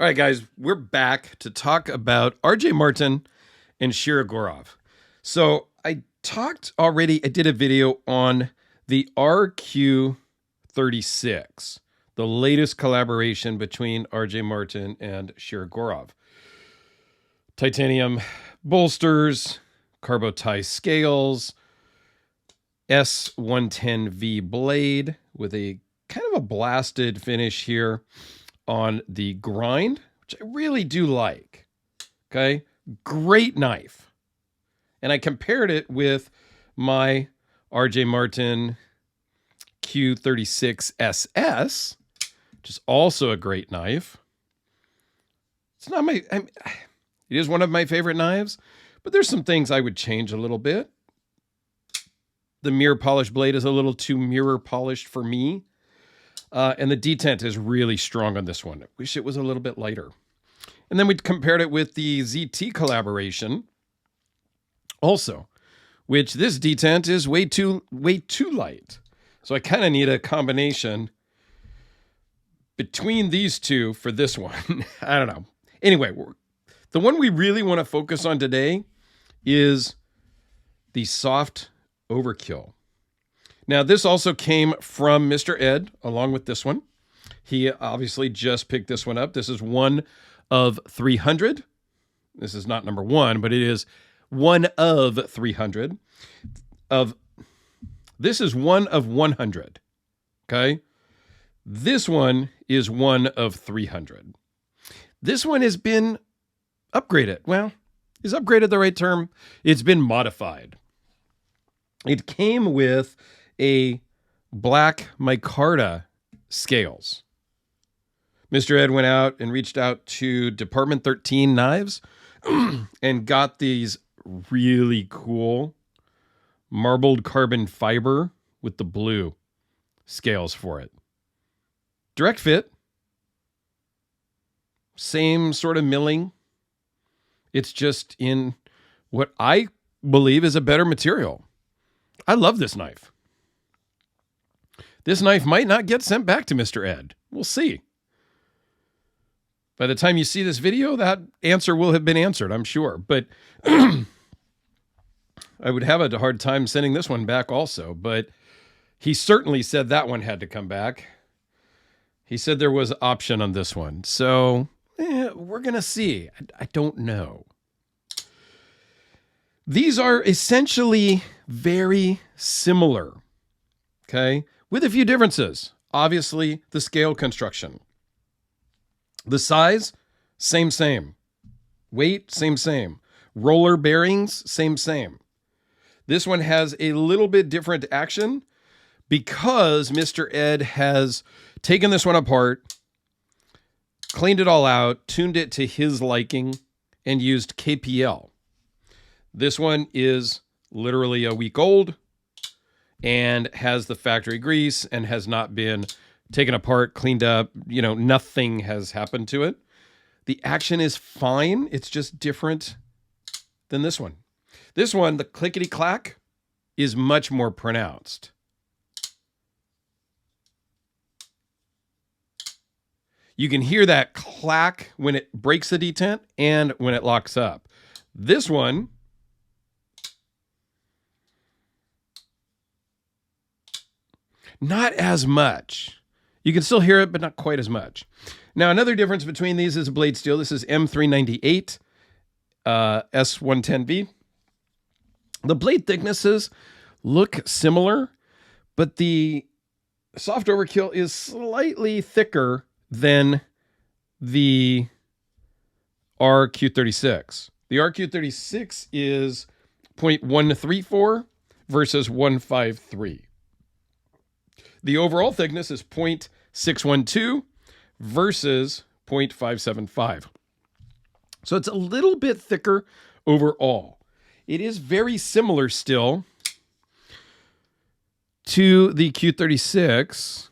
All right, guys, we're back to talk about RJ Martin and Shirogorov. So I talked already, I did a video on the RQ36, the latest collaboration between RJ Martin and Shirogorov. Titanium bolsters, carbo tie scales, S110V blade with a kind of a blasted finish here on the grind, which I really do like. Okay, great knife. And I compared it with my RJ Martin Q36SS, which is also a great knife. It's not my, it is one of my favorite knives, but there's some things I would change a little bit. The mirror polish blade is a little too mirror polished for me. And the detent is really strong on this one. I wish it was a little bit lighter. And then we compared it with the ZT collaboration also, which this detent is way too light. So I kind of need a combination between these two for this one. I don't know. Anyway, the one we really want to focus on today is the Soft Overkill. Now, this also came from Mr. Ed, along with this one. He obviously just picked this one up. This is one of 300. This is not number one, but it is one of 300. This is one of 100. Okay? This one is one of 300. This one has been upgraded. Well, is upgraded the right term? It's been modified. It came with a black micarta scales. Mr. Ed went out and reached out to Department 13 Knives and got these really cool marbled carbon fiber with the blue scales for it. Direct fit. Same sort of milling. It's just in what I believe is a better material. I love this knife. This knife might not get sent back to Mr. Ed. We'll see. By the time you see this video, that answer will have been answered, I'm sure. But I would have a hard time sending this one back also. But he certainly said that one had to come back. He said there was an option on this one. So we're going to see. I don't know. These are essentially very similar. Okay? With a few differences. Obviously, the scale construction. The size, same. Weight, same. Roller bearings, same. This one has a little bit different action because Mr. Ed has taken this one apart, cleaned it all out, tuned it to his liking, and used KPL. This one is literally a week old and has the factory grease and has not been taken apart, cleaned up. You know, nothing has happened to it. The action is fine. It's just different than this one. This one, the clickety-clack, is much more pronounced. You can hear that clack when it breaks the detent and when it locks up. This one, not as much. You can still hear it, but not quite as much. Now, another difference between these is blade steel. This is M398 S110V. The blade thicknesses look similar, but the Soft Overkill is slightly thicker than the RQ36. The RQ36 is 0.134 versus 153. The overall thickness is 0.612 versus 0.575. So it's a little bit thicker overall. It is very similar still to the Q36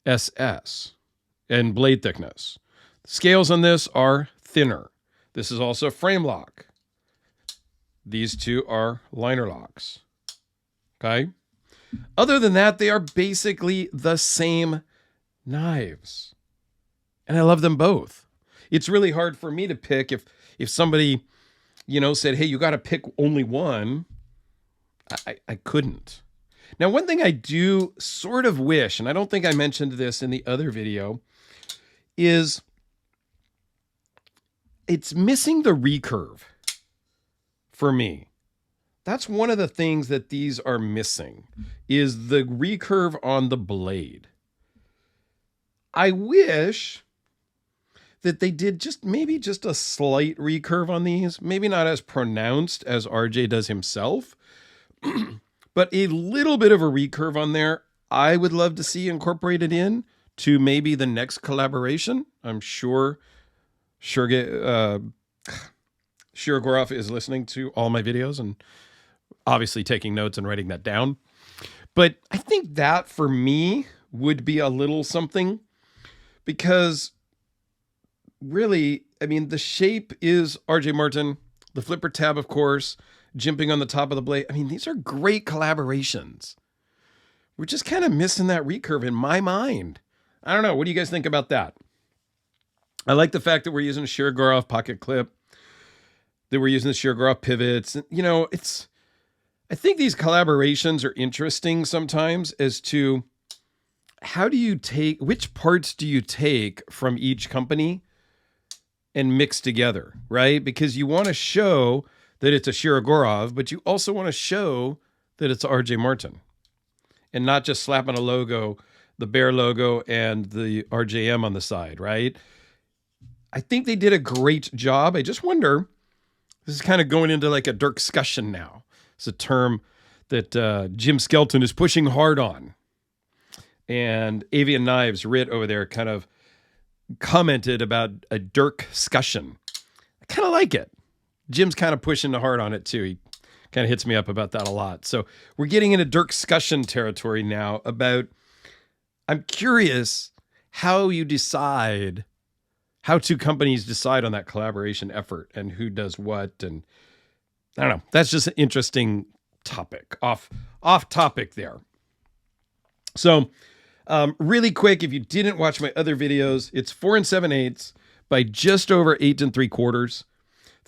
SS and blade thickness. The scales on this are thinner. This is also frame lock. These two are liner locks. Okay? Other than that, they are basically the same knives. And I love them both. it's really hard for me to pick if somebody, said, hey, you got to pick only one. I couldn't. Now, one thing I do sort of wish, and I don't think I mentioned this in the other video, is it's missing the recurve for me. That's one of the things that these are missing, is the recurve on the blade. I wish that they did maybe just a slight recurve on these, maybe not as pronounced as RJ does himself, but a little bit of a recurve on there. I would love to see incorporated in to maybe the next collaboration. I'm sure Shirogorov is listening to all my videos and obviously taking notes and writing that down. But I think that for me would be a little something, because really, I mean, the shape is RJ Martin, the flipper tab, of course, jimping on the top of the blade. I mean, these are great collaborations. We're just kind of missing that recurve in my mind. I don't know. What do you guys think about that? I like the fact that we're using a Shirogorov pocket clip, that we're using the Shirogorov pivots. I think these collaborations are interesting sometimes as to which parts do you take from each company and mix together, right? Because you want to show that it's a Shirogorov, but you also want to show that it's RJ Martin, and not just slapping a logo, the Bear logo and the RJM on the side, right? I think they did a great job. I just wonder, this is kind of going into like a Dirkscussion now. It's a term that Jim Skelton is pushing hard on. And Avian Knives, Rit over there, kind of commented about a Dirkscussion. I kind of like it. Jim's kind of pushing hard on it too. He kind of hits me up about that a lot. So we're getting into Dirkscussion territory now about, I'm curious how two companies decide on that collaboration effort and who does what. And I don't know. That's just an interesting topic, off topic there. So really quick, if you didn't watch my other videos, it's 4 7/8 by just over 8 3/4,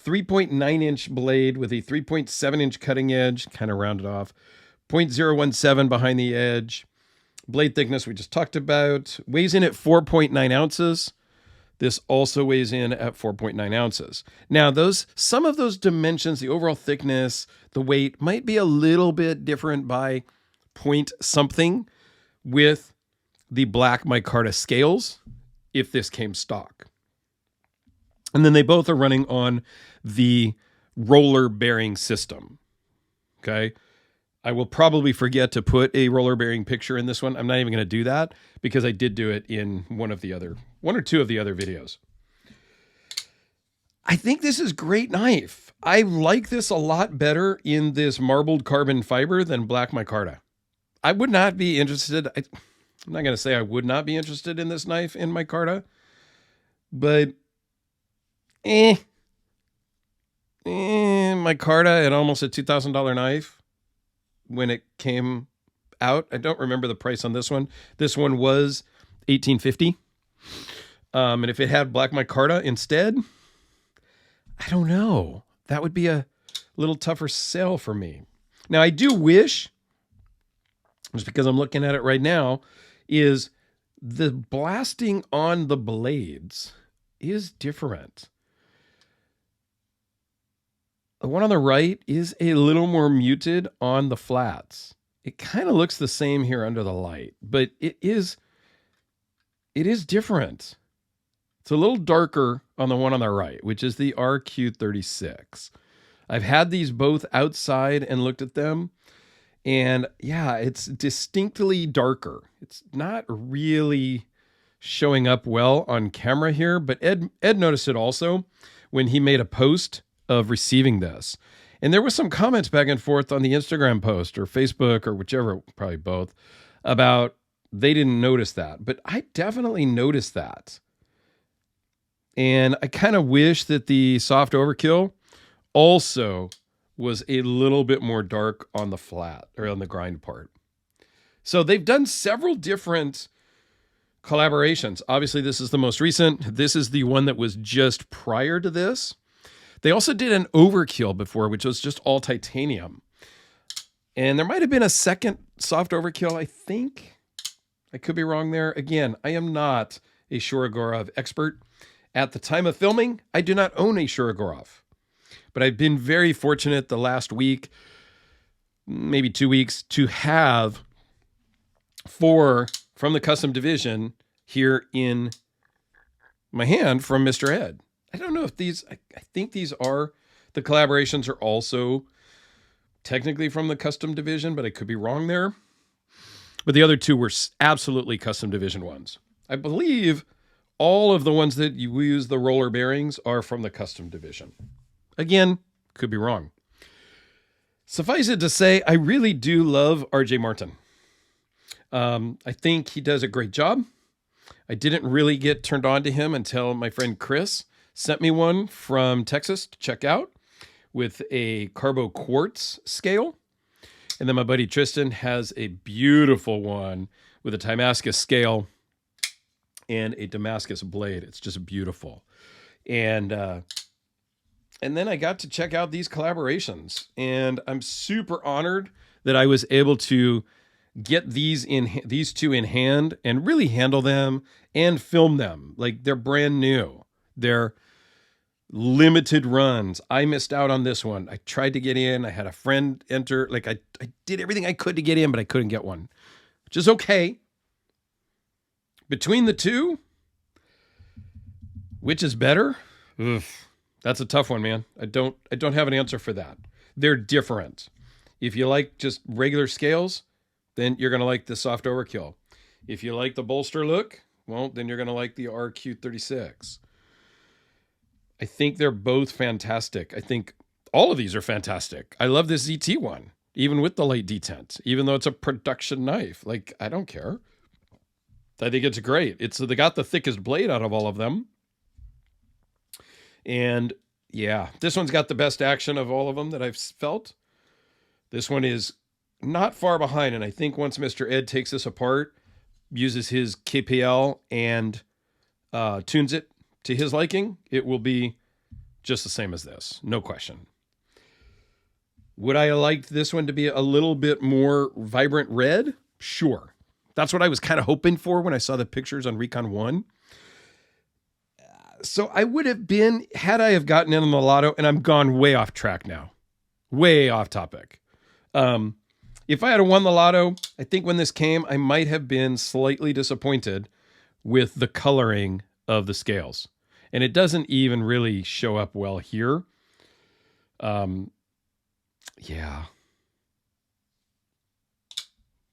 3.9 inch blade with a 3.7 inch cutting edge, kind of rounded off, 0.017 behind the edge. Blade thickness we just talked about. Weighs in at 4.9 ounces. This also weighs in at 4.9 ounces. Now, some of those dimensions, the overall thickness, the weight, might be a little bit different by point something with the black micarta scales, if this came stock. And then they both are running on the roller bearing system. Okay. I will probably forget to put a roller bearing picture in this one. I'm not even going to do that because I did do it in one or two of the other videos. I think this is a great knife. I like this a lot better in this marbled carbon fiber than black micarta. I would not be interested. I'm not going to say I would not be interested in this knife in micarta, but micarta at almost a $2,000 knife when it came out. I don't remember the price on this one. This one was $1,850. And if it had black micarta instead, I don't know. That would be a little tougher sell for me. Now, I do wish, just because I'm looking at it right now, is the blasting on the blades is different. The one on the right is a little more muted on the flats. It kind of looks the same here under the light, but it is different. It's a little darker on the one on the right, which is the RQ36. I've had these both outside and looked at them, and yeah, it's distinctly darker. It's not really showing up well on camera here, but Ed noticed it also when he made a post of receiving this. And there was some comments back and forth on the Instagram post or Facebook or whichever, probably both, about they didn't notice that. But I definitely noticed that. And I kind of wish that the Soft Overkill also was a little bit more dark on the flat or on the grind part. So they've done several different collaborations. Obviously, this is the most recent. This is the one that was just prior to this. They also did an Overkill before, which was just all titanium. And there might have been a second Soft Overkill, I think. I could be wrong there. Again, I am not a Shirogorov expert. At the time of filming, I do not own a Shirogorov. But I've been very fortunate the last week, maybe 2 weeks, to have 4 from the custom division here in my hand from Mr. Ed. I don't know if these, I think these are, the collaborations are also technically from the custom division, but I could be wrong there. But the other 2 were absolutely custom division ones. I believe all of the ones that you use the roller bearings are from the custom division. Again, could be wrong. Suffice it to say, I really do love RJ Martin. I think he does a great job. I didn't really get turned on to him until my friend Chris sent me one from Texas to check out with a Carbo Quartz scale. And then my buddy Tristan has a beautiful one with a Damascus scale and a Damascus blade. It's just beautiful. And then I got to check out these collaborations, and I'm super honored that I was able to get these 2 in hand and really handle them and film them. Like, they're brand new. They're limited runs. I missed out on this one. I tried to get in. I had a friend enter. Like, I did everything I could to get in, but I couldn't get one, which is okay. Between the 2, which is better? Ugh, that's a tough one, man. I don't have an answer for that. They're different. If you like just regular scales, then you're going to like the Soft Overkill. If you like the bolster look, well, then you're going to like the RQ36. I think they're both fantastic. I think all of these are fantastic. I love this ZT one, even with the light detent, even though it's a production knife. Like, I don't care. I think it's great. They got the thickest blade out of all of them. And yeah, this one's got the best action of all of them that I've felt. This one is not far behind. And I think once Mr. Ed takes this apart, uses his KPL and tunes it to his liking, it will be just the same as this. No question. Would I have liked this one to be a little bit more vibrant red? Sure. That's what I was kind of hoping for when I saw the pictures on Recon 1. So I would have been, had I have gotten in on the lotto, and I'm gone way off track now. Way off topic. If I had won the lotto, I think when this came, I might have been slightly disappointed with the coloring of the scales. And it doesn't even really show up well here. Yeah.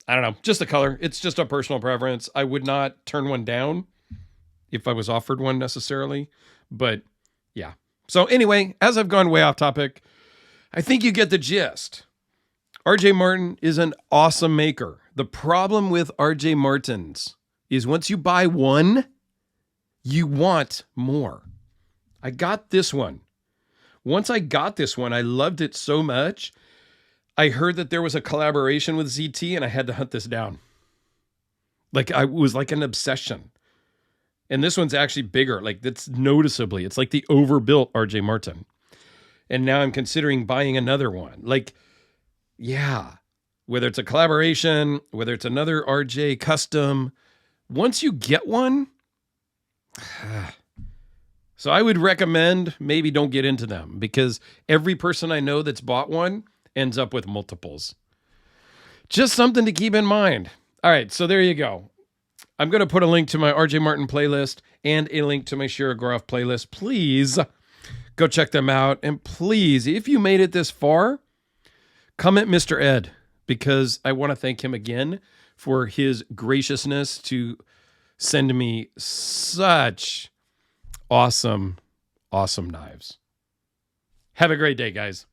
I don't know. Just the color. It's just a personal preference. I would not turn one down if I was offered one necessarily. But yeah. So anyway, as I've gone way off topic, I think you get the gist. RJ Martin is an awesome maker. The problem with RJ Martins is once you buy one, you want more. I got this one. Once I got this one, I loved it so much. I heard that there was a collaboration with ZT and I had to hunt this down. Like, it was like an obsession. And this one's actually bigger. Like, that's noticeably, it's like the overbuilt RJ Martin. And now I'm considering buying another one. Like, yeah, whether it's a collaboration, whether it's another RJ custom, once you get one, so I would recommend maybe don't get into them because every person I know that's bought one ends up with multiples. Just something to keep in mind. All right, so there you go. I'm going to put a link to my RJ Martin playlist and a link to my Shirogorov playlist. Please go check them out. And please, if you made it this far, comment Mr. Ed, because I want to thank him again for his graciousness to send me such awesome, awesome knives. Have a great day, guys.